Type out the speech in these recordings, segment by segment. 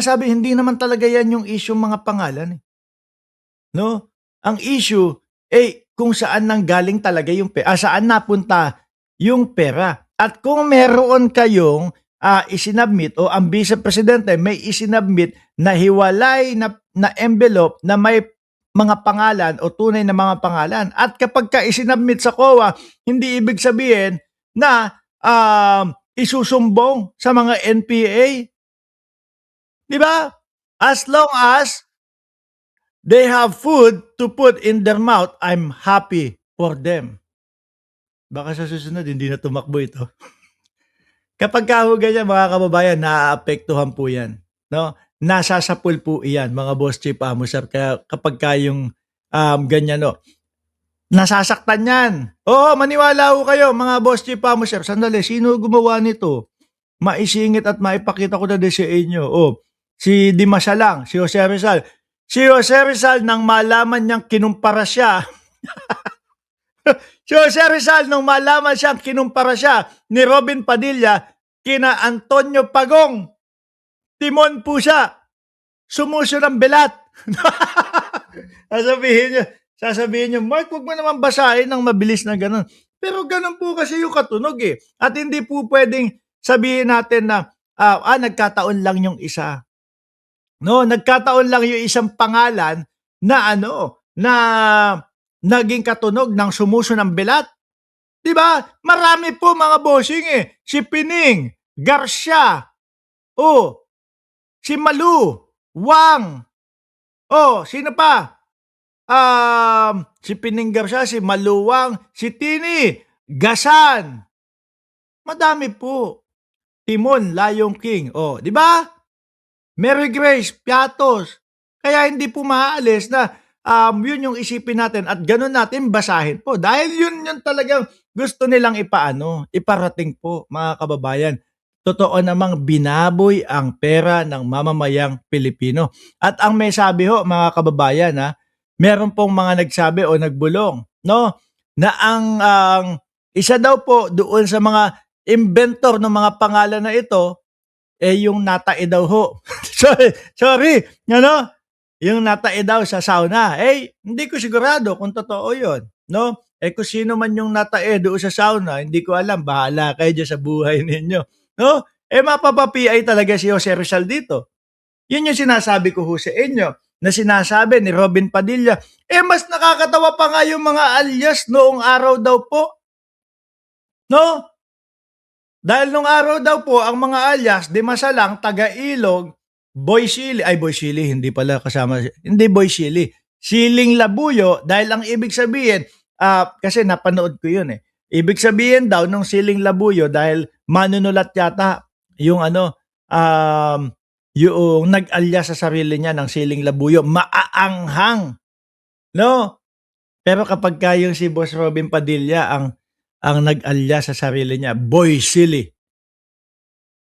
Sabi hindi naman talaga 'yan yung issue mga pangalan, eh, 'no? Ang issue, kung saan nanggaling talaga yung saan napunta yung pera. At kung meron kayong, isinubmit o ang Vice Presidente may isinubmit na hiwalay na envelope na may mga pangalan o tunay na mga pangalan at kapagka isinubmit sa COA, hindi ibig sabihin na, isusumbong sa mga NPA, 'di ba? As long as they have food to put in their mouth, I'm happy for them. Baka sa susunod hindi na tumakbo ito. Kapagka ho ganyan mga kababayan, naaapektuhan po 'yan, 'no? Nasasapul po iyan mga Boss Chief Amusar kaya kapagka yung, ganyan 'no, nasasaktan 'yan. Oo, maniwala ho kayo mga Boss Chief Amusar. Sandali, sino gumawa nito? Maisingit at maipakita ko na din sa inyo. Oh, si Dimasya lang, si Jose Rizal. Si Jose Rizal nang malaman niyang kinumpara siya si Jose Rizal nung malaman siyang kinumpara siya ni Robin Padilla kina Antonio Pagong, timon po siya, sumuso ng belat. sasabihin niyo, Mark, wag mo naman basahin ng mabilis na ganun. Pero ganun po kasi yung katunog eh. At hindi po pwedeng sabihin natin na, nagkataon lang yung isa. No, nagkataon lang yung isang pangalan na na naging katunog ng sumuso ng belat. 'Di ba? Marami po mga bossing eh. Si Pining, Garcia, si Malu, Wang, sino pa? Si Pining Garcia, si Malu Wang, si Tini, Gasan. Madami po. Timon, Layong King. 'Di ba? Mary Grace, Piatos. Kaya hindi po maaalis na yun yung isipin natin at ganun natin basahin po. Dahil yun yung talagang gusto nilang iparating po mga kababayan. Totoo namang binaboy ang pera ng mamamayang Pilipino. At ang may sabi ho mga kababayan meron pong mga nagsabi o nagbulong na ang isa daw po doon sa mga inventor ng mga pangalan na ito yung natae daw ho. sorry, yung natae daw sa sauna. Hindi ko sigurado kung totoo yun, no? Kung sino man yung natae doon sa sauna, hindi ko alam, bahala kayo dyan sa buhay ninyo, no? Mapapapi talaga si Jose Rizal dito. Yun yung sinasabi ko ho sa inyo, na sinasabi ni Robin Padilla. Mas nakakatawa pa nga yung mga alias noong araw daw po, no? Dahil nung araw daw po, ang mga alias, Dimasalang, Taga-Ilog, Boy Sili, hindi pala kasama, hindi Boy Sili, Siling Labuyo, dahil ang ibig sabihin, kasi napanood ko yun eh, ibig sabihin daw nung Siling Labuyo, dahil manunulat yata, yung yung nag-alias sa sarili niya ng Siling Labuyo, maaanghang, no? Pero kapag yung si Boss Robin Padilla, ang nag-alias sa sarili niya, Boy Silly.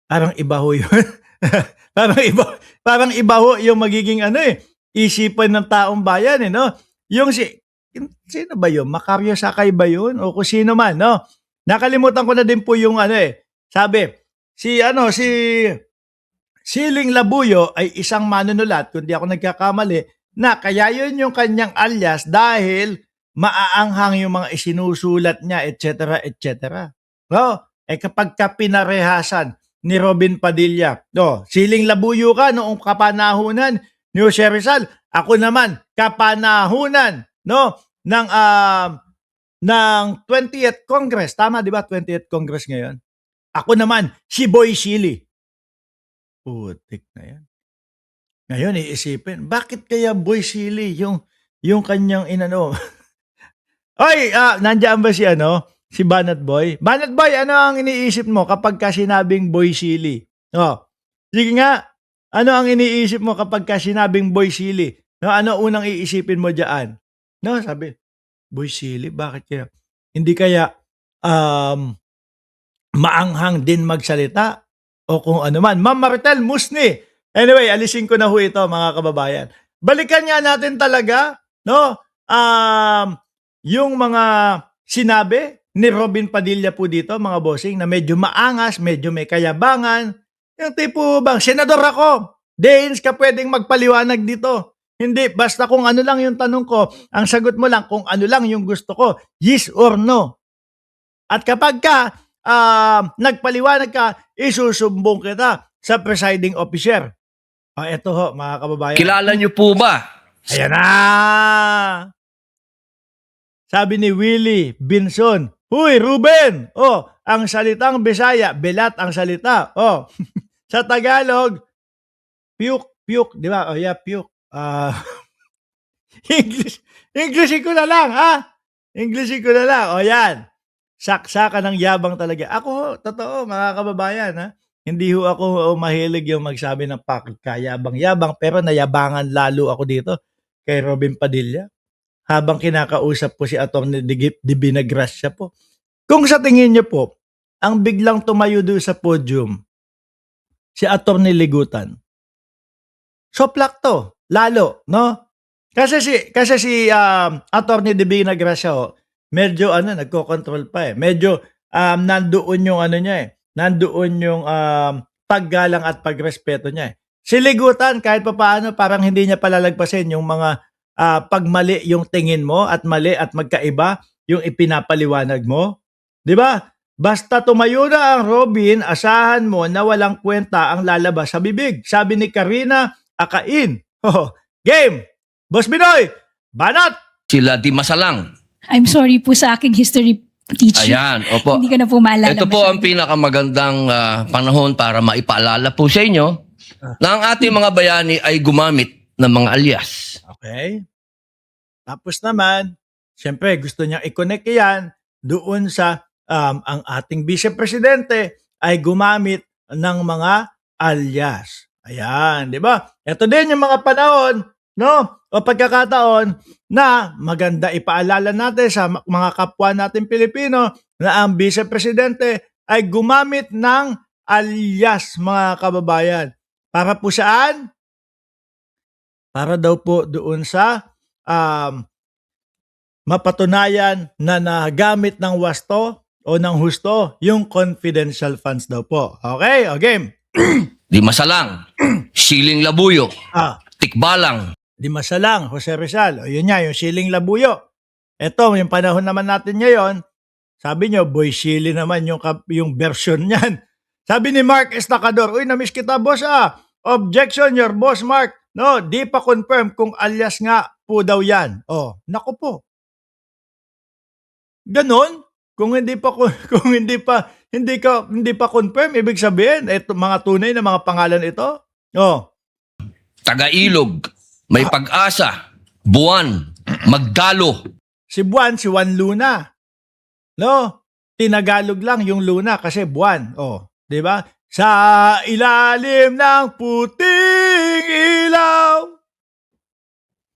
Parang iba ho yun. parang iba ho yung magiging isipan ng taong bayan no? Yung sino ba yun? Macario Sakay ba yun? O kung sino man, no? Nakalimutan ko na din po yung sabi, si Siling Labuyo ay isang manunulat, kung di ako nagkakamali, na kaya yun yung kanyang alias dahil maaanghang yung mga isinusulat niya, etc., etc. No? Kapag pinarehasan ni Robin Padilla, Siling Labuyo ka noong kapanahunan ni Jose Rizal, ako naman kapanahunan ng 20th Congress, tama 'di ba? 20th Congress ngayon. Ako naman si Boy Silly. Putik na yan. Ngayon iisipin, bakit kaya Boy Silly yung kanyang Oy, nandiyan ba si Banat Boy? Banat Boy, ano ang iniisip mo kapag sinabing Boy Silly? Sige nga, ano ang iniisip mo kapag sinabing Boy Silly? Ano unang iisipin mo diyan? Sabi, Boy Silly, bakit kaya? Hindi kaya maanghang din magsalita? O kung ano man. Ma'am Maritel Musni. Anyway, alisin ko na ho ito mga kababayan. Balikan nga natin talaga, yung mga sinabi ni Robin Padilla po dito, mga bossing, na medyo maangas, medyo may kayabangan. Yung tipo bang, senador ako, Deans ka pwedeng magpaliwanag dito. Hindi, basta kung ano lang yung tanong ko, ang sagot mo lang kung ano lang yung gusto ko, yes or no. At kapag ka nagpaliwanag ka, isusumbong kita sa presiding officer. Eto ho, mga kababayan. Kilala niyo po ba? Ayan na! Sabi ni Willie Binson, "Huy, Ruben! Oh, ang salitang Bisaya, belat ang salita. Oh, sa Tagalog, puke, di ba? Oh, yeah, puke. English ko na lang, ha? English ko na lang. O yan. Saksakan ng yabang talaga. Ako, totoo, mga kababayan, ha? Hindi ho ako mahilig yung magsabi ng pakikayabang-yabang, pero nayabangan lalo ako dito kay Robin Padilla. Habang kinakausap po si Atty. De Binagracia po. Kung sa tingin niyo po, ang biglang tumayo doon sa podium, si Atty. Ligutan, soplak to, lalo, no? Kasi si Atty. De Binagracia medyo nagko-control pa eh. Medyo nandoon yung niya eh. Nandoon yung paggalang at pagrespeto niya eh. Si Ligutan kahit papaano parang hindi niya palalagpasin yung mga pag mali yung tingin mo at mali at magkaiba yung ipinapaliwanag mo. 'Di ba? Basta tumayo na ang Robin, asahan mo na walang kwenta ang lalabas sa bibig. Sabi ni Karina Akain. Game! Boss Binoy, banat! Sila di masalang. I'm sorry po sa aking history teacher. Ayan, opo. Hindi ko na po maalala. Ito po ang pinakamagandang panahon para maipaalala po sa inyo na ang ating mga bayani ay gumamit ng mga alias. Okay. Tapos naman, siyempre gusto niyang i-connect yan doon sa ang ating vice-presidente ay gumamit ng mga alias. Ayan, di ba? Ito din yung mga panahon, no? O pagkakataon na maganda ipaalala natin sa mga kapwa natin Pilipino na ang vice-presidente ay gumamit ng alias, mga kababayan. Para po saan? Para daw po doon sa mapatunayan na nagamit ng wasto o ng husto yung confidential funds daw po. Okay? O game. Di masalang. Siling labuyo. Tikbalang. Di masalang, Jose Rizal. O yun nga, yung siling labuyo. Ito, yung panahon naman natin ngayon, sabi nyo, boy sili naman yung version niyan. Sabi ni Mark Estacador, uy, namiss kita, boss Objection, your boss, Mark. No, di pa confirm kung alias nga po daw yan. Naku po. Ganon? Kung hindi pa confirm, ibig sabihin, ito mga tunay na mga pangalan ito. Taga-Ilog. May Pag-asa. Buwan. Magdalo. Si Buwan, si Juan Luna. No? Tinagalog lang yung Luna kasi buwan. Di ba? Sa ilalim ng puting ilaw.